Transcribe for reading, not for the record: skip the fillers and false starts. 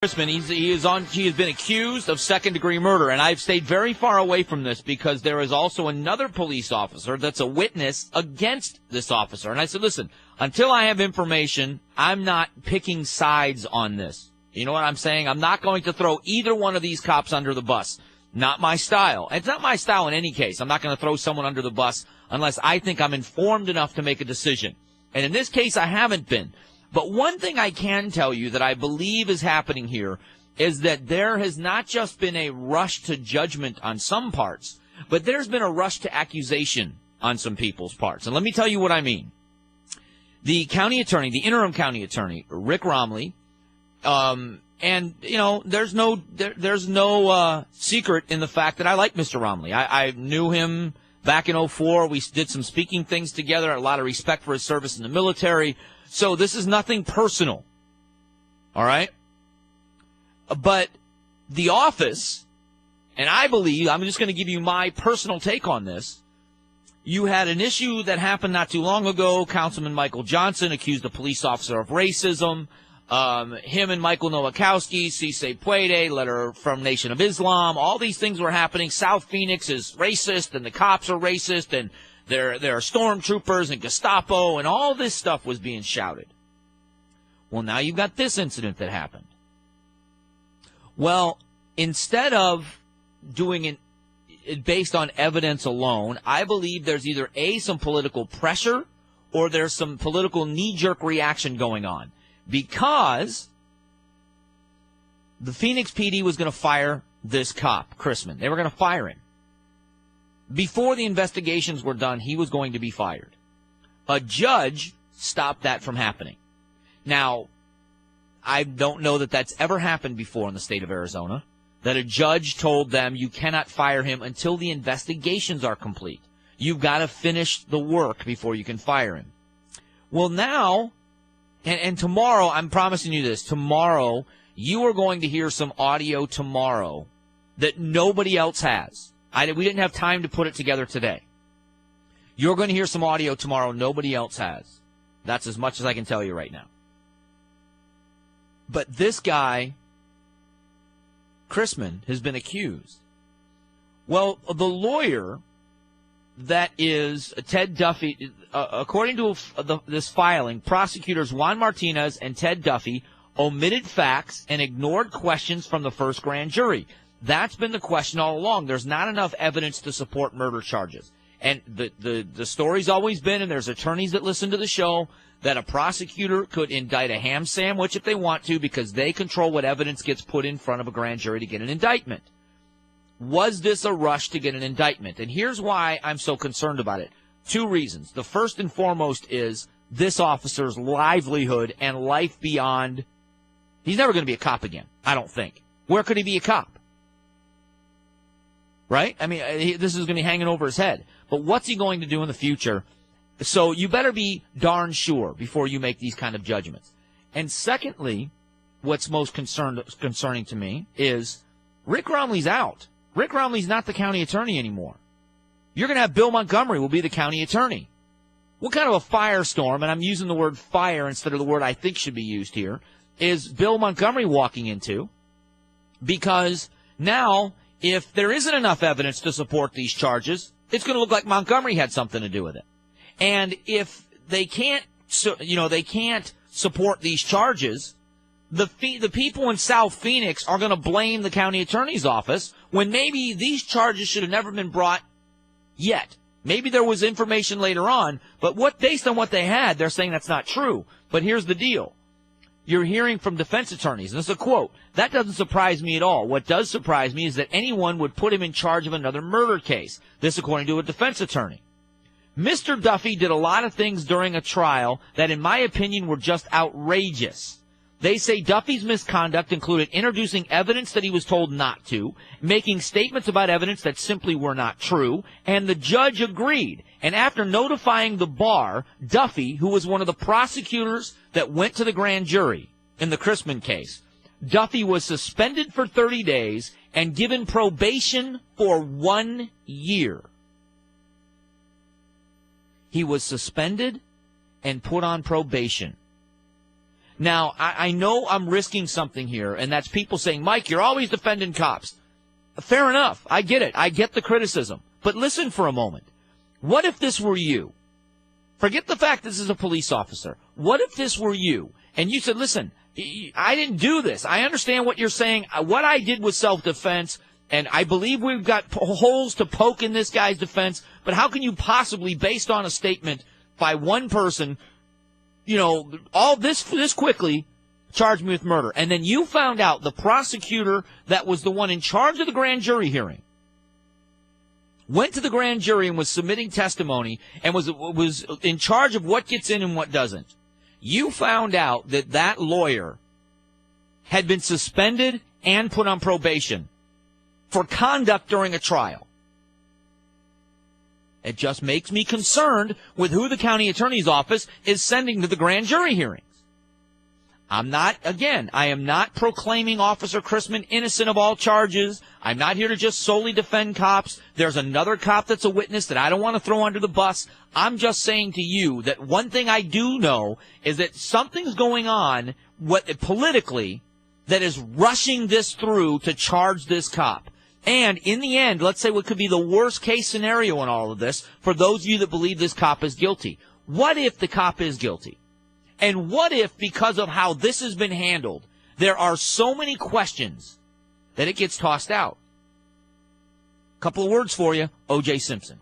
He has been accused of second-degree murder, and I've stayed very far away from this because there is also another police officer that's a witness against this officer. And I said, listen, until I have information, I'm not picking sides on this. You know what I'm saying? I'm not going to throw either one of these cops under the bus. Not my style. It's not my style in any case. I'm not going to throw someone under the bus unless I think I'm informed enough to make a decision. And in this case, I haven't been. But one thing I can tell you that I believe is happening here is that there has not just been a rush to judgment on some parts, but there's been a rush to accusation on some people's parts. And let me tell you what I mean. The county attorney, the interim county attorney, Rick Romley, and, you know, there's no secret in the fact that I like Mr. Romley. I knew him back in 2004. We did some speaking things together, a lot of respect for his service in the military. So this is nothing personal, all right? But the office, and I believe, I'm just going to give you my personal take on this. You had an issue that happened not too long ago. Councilman Michael Johnson accused a police officer of racism. Him and Michael Nowakowski, Cisse Puede, letter from Nation of Islam, all these things were happening. South Phoenix is racist, and the cops are racist, and there are stormtroopers and Gestapo, and all this stuff was being shouted. Well, now you've got this incident that happened. Well, instead of doing it based on evidence alone, I believe there's either some political pressure or there's some political knee-jerk reaction going on. Because the Phoenix PD was going to fire this cop, Chrisman. They were going to fire him. Before the investigations were done, he was going to be fired. A judge stopped that from happening. Now, I don't know that that's ever happened before in the state of Arizona, that a judge told them you cannot fire him until the investigations are complete. You've got to finish the work before you can fire him. Well, now, and tomorrow, I'm promising you this, tomorrow, you are going to hear some audio tomorrow that nobody else has. We didn't have time to put it together today. You're going to hear some audio tomorrow nobody else has. That's as much as I can tell you right now. But this guy, Chrisman, has been accused. Well, the lawyer that is Ted Duffy, according to this filing, prosecutors Juan Martinez and Ted Duffy omitted facts and ignored questions from the first grand jury. That's been the question all along. There's not enough evidence to support murder charges. And the story's always been, and there's attorneys that listen to the show, that a prosecutor could indict a ham sandwich if they want to because they control what evidence gets put in front of a grand jury to get an indictment. Was this a rush to get an indictment? And here's why I'm so concerned about it. Two reasons. The first and foremost is this officer's livelihood and life beyond. He's never going to be a cop again, I don't think. Where could he be a cop? Right? I mean, this is going to be hanging over his head. But what's he going to do in the future? So you better be darn sure before you make these kind of judgments. And secondly, what's most concerning to me is Rick Romley's out. Rick Romley's not the county attorney anymore. You're going to have Bill Montgomery will be the county attorney. What kind of a firestorm, and I'm using the word fire instead of the word I think should be used here, is Bill Montgomery walking into? Because now, if there isn't enough evidence to support these charges, it's going to look like Montgomery had something to do with it. And if they can't, they can't support these charges, the people in South Phoenix are going to blame the county attorney's office when maybe these charges should have never been brought yet. Maybe there was information later on, but based on what they had, they're saying that's not true. But here's the deal. You're hearing from defense attorneys, and this is a quote, that doesn't surprise me at all. What does surprise me is that anyone would put him in charge of another murder case. This according to a defense attorney. Mr. Duffy did a lot of things during a trial that, in my opinion, were just outrageous. They say Duffy's misconduct included introducing evidence that he was told not to, making statements about evidence that simply were not true, and the judge agreed. And after notifying the bar, Duffy, who was one of the prosecutors that went to the grand jury in the Chrisman case, Duffy was suspended for 30 days and given probation for 1 year. He was suspended and put on probation. Now, I know I'm risking something here, and that's people saying, Mike, you're always defending cops. Fair enough. I get it. I get the criticism. But listen for a moment. What if this were you? Forget the fact this is a police officer. What if this were you? And you said, listen, I didn't do this. I understand what you're saying. What I did was self-defense, and I believe we've got holes to poke in this guy's defense, but how can you possibly, based on a statement by one person, all this quickly, charge me with murder? And then you found out the prosecutor that was the one in charge of the grand jury hearing went to the grand jury and was submitting testimony and was in charge of what gets in and what doesn't. You found out that that lawyer had been suspended and put on probation for conduct during a trial. It just makes me concerned with who the county attorney's office is sending to the grand jury hearings. I am not proclaiming Officer Chrisman innocent of all charges. I'm not here to just solely defend cops. There's another cop that's a witness that I don't want to throw under the bus. I'm just saying to you that one thing I do know is that something's going on politically that is rushing this through to charge this cop. And in the end, let's say what could be the worst case scenario in all of this for those of you that believe this cop is guilty. What if the cop is guilty? And what if, because of how this has been handled, there are so many questions that it gets tossed out? Couple of words for you, O.J. Simpson.